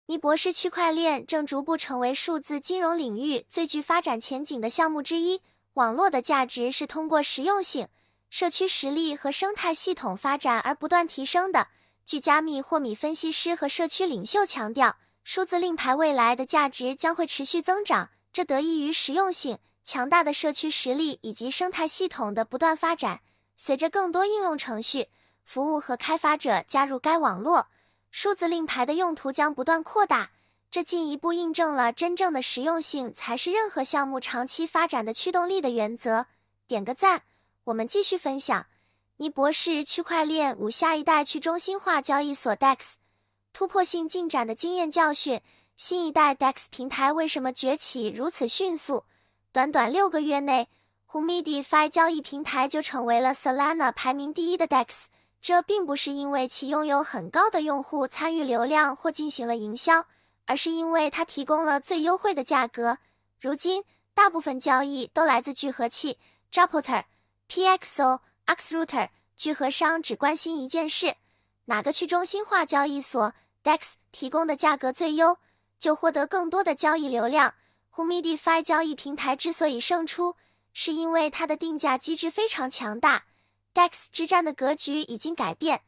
尼博士区块链正逐步成为数字金融领域最具发展前景的项目之一。网络的价值是通过实用性、社区实力和生态系统发展而不断提升的。据加密货币分析师和社区领袖强调，数字令牌未来的价值将会持续增长，这得益于实用性、强大的社区实力以及生态系统的不断发展。随着更多应用程序、服务和开发者加入该网络，数字令牌的用途将不断扩大，这进一步印证了真正的实用性才是任何项目长期发展的驱动力的原则。点个赞，我们继续分享尼博士区块链5下一代去中心化交易所 DEX 突破性进展的经验教训。新一代 DEX 平台为什么崛起如此迅速？短短6个月内， Humidify 交易平台就成为了 Solana 排名第1的 DEX。这并不是因为其拥有很高的用户参与流量或进行了营销，而是因为它提供了最优惠的价格。如今，大部分交易都来自聚合器 Jupiter、PXO、Axrouter， 聚合商只关心一件事：哪个去中心化交易所 DEX 提供的价格最优，就获得更多的交易流量。Humidify 交易平台之所以胜出，是因为它的定价机制非常强大。DEX 之战的格局已经改变，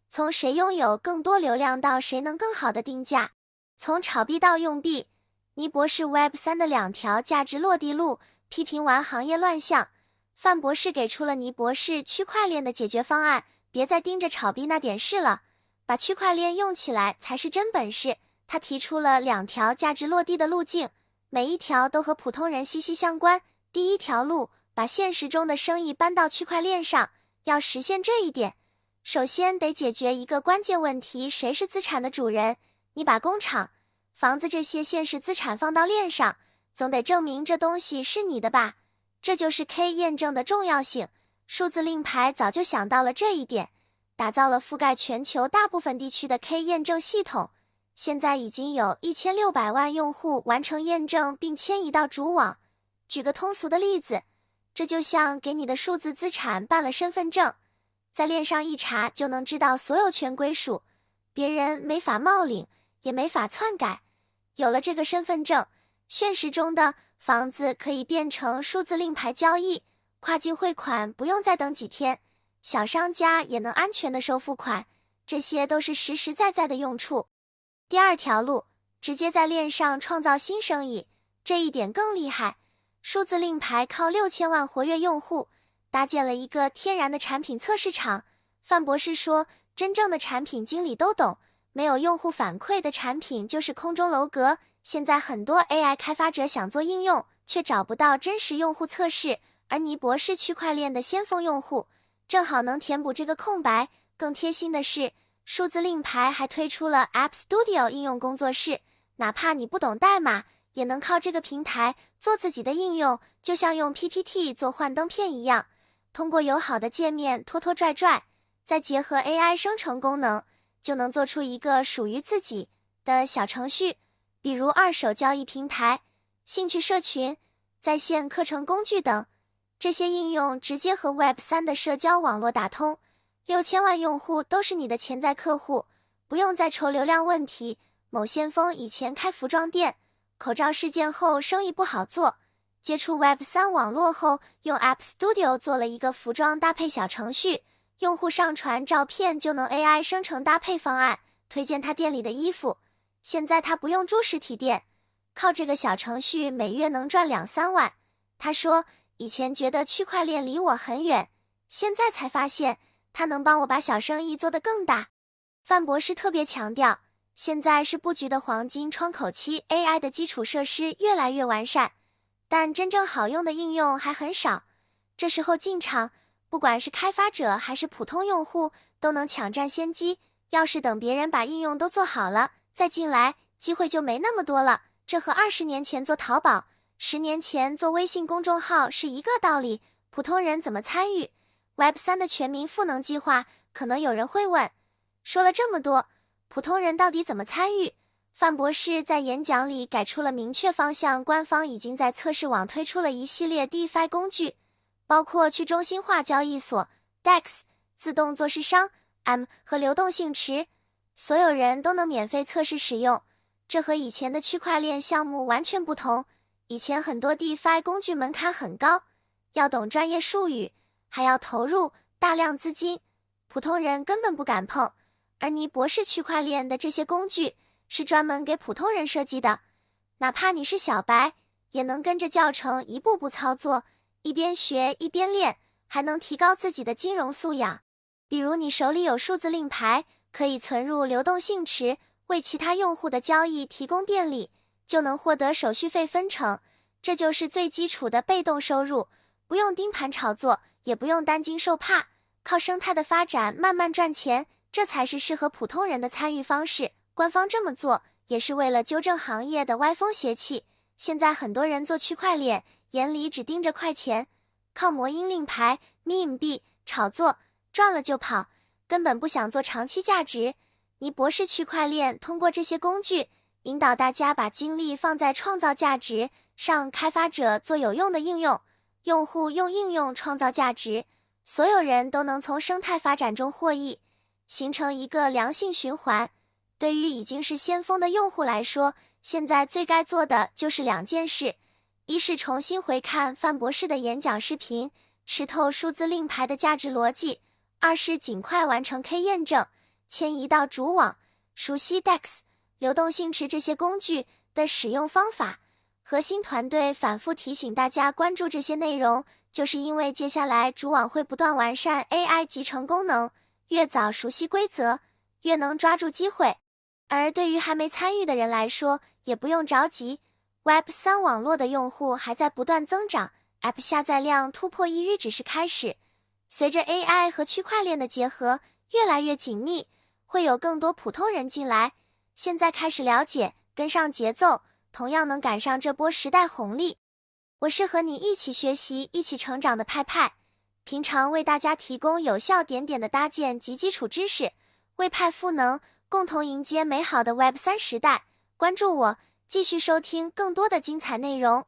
从谁拥有更多流量到谁能更好的定价，从炒币到用币。尼博士 Web3 的2条价值落地路，批评完行业乱象，范博士给出了尼博士区块链的解决方案：别再盯着炒币那点事了，把区块链用起来才是真本事。他提出了2条价值落地的路径，每一条都和普通人息息相关。第一条路，把现实中的生意搬到区块链上。要实现这一点，首先得解决一个关键问题：谁是资产的主人？你把工厂、房子这些现实资产放到链上，总得证明这东西是你的吧？这就是 K 验证的重要性。数字令牌早就想到了这一点，打造了覆盖全球大部分地区的 K 验证系统。现在已经有1600万用户完成验证并迁移到主网。举个通俗的例子，这就像给你的数字资产办了身份证，在链上一查就能知道所有权归属，别人没法冒领，也没法篡改。有了这个身份证，现实中的房子可以变成数字令牌交易，跨境汇款不用再等几天，小商家也能安全的收付款，这些都是实实在在的用处。第2条路，直接在链上创造新生意，这一点更厉害。数字令牌靠6000万活跃用户，搭建了一个天然的产品测试场。范博士说，真正的产品经理都懂，没有用户反馈的产品就是空中楼阁。现在很多 AI 开发者想做应用，却找不到真实用户测试，而尼博士区块链的先锋用户正好能填补这个空白。更贴心的是，数字令牌还推出了 App Studio 应用工作室，哪怕你不懂代码，也能靠这个平台做自己的应用，就像用 PPT 做幻灯片一样，通过友好的界面拖拖拽拽，再结合 AI 生成功能，就能做出一个属于自己的小程序。比如二手交易平台、兴趣社群、在线课程工具等，这些应用直接和 Web3 的社交网络打通，6000万用户都是你的潜在客户，不用再愁流量问题。某先锋以前开服装店，口罩事件后生意不好做，接触 Web3 网络后，用 App Studio 做了一个服装搭配小程序，用户上传照片就能 AI 生成搭配方案，推荐他店里的衣服。现在他不用租实体店，靠这个小程序每月能赚2-3万。他说，以前觉得区块链离我很远，现在才发现它能帮我把小生意做得更大。范博士特别强调，现在是布局的黄金窗口期， AI 的基础设施越来越完善，但真正好用的应用还很少。这时候进场，不管是开发者还是普通用户，都能抢占先机。要是等别人把应用都做好了再进来，机会就没那么多了。这和20年前做淘宝、10年前做微信公众号是一个道理。普通人怎么参与 Web3 的全民赋能计划？可能有人会问，说了这么多，普通人到底怎么参与？范博士在演讲里给出了明确方向，官方已经在测试网推出了一系列 DeFi 工具，包括去中心化交易所 DEX、自动做市商 M 和流动性池，所有人都能免费测试使用。这和以前的区块链项目完全不同。以前很多 DeFi 工具门槛很高，要懂专业术语，还要投入大量资金，普通人根本不敢碰。而尼博士区块链的这些工具是专门给普通人设计的，哪怕你是小白，也能跟着教程一步步操作，一边学一边练，还能提高自己的金融素养。比如你手里有数字令牌，可以存入流动性池，为其他用户的交易提供便利，就能获得手续费分成。这就是最基础的被动收入，不用盯盘炒作，也不用担惊受怕，靠生态的发展慢慢赚钱，这才是适合普通人的参与方式。官方这么做也是为了纠正行业的歪风邪气。现在很多人做区块链，眼里只盯着快钱，靠魔音令牌、meme 币炒作，赚了就跑，根本不想做长期价值。尼博士区块链通过这些工具，引导大家把精力放在创造价值上，开发者做有用的应用，用户用应用创造价值，所有人都能从生态发展中获益，形成一个良性循环。对于已经是先锋的用户来说，现在最该做的就是2件事：一是重新回看范博士的演讲视频，吃透数字令牌的价值逻辑；二是尽快完成 K 验证，迁移到主网，熟悉 DEX、流动性池这些工具的使用方法。核心团队反复提醒大家关注这些内容，就是因为接下来主网会不断完善 AI 集成功能，越早熟悉规则，越能抓住机会。而对于还没参与的人来说，也不用着急， Web3 网络的用户还在不断增长， App 下载量突破1日只是开始。随着 AI 和区块链的结合越来越紧密，会有更多普通人进来。现在开始了解，跟上节奏，同样能赶上这波时代红利。我是和你一起学习、一起成长的派派，平常为大家提供有效点的搭建及基础知识，为派赋能，共同迎接美好的 Web3 时代。关注我，继续收听更多的精彩内容。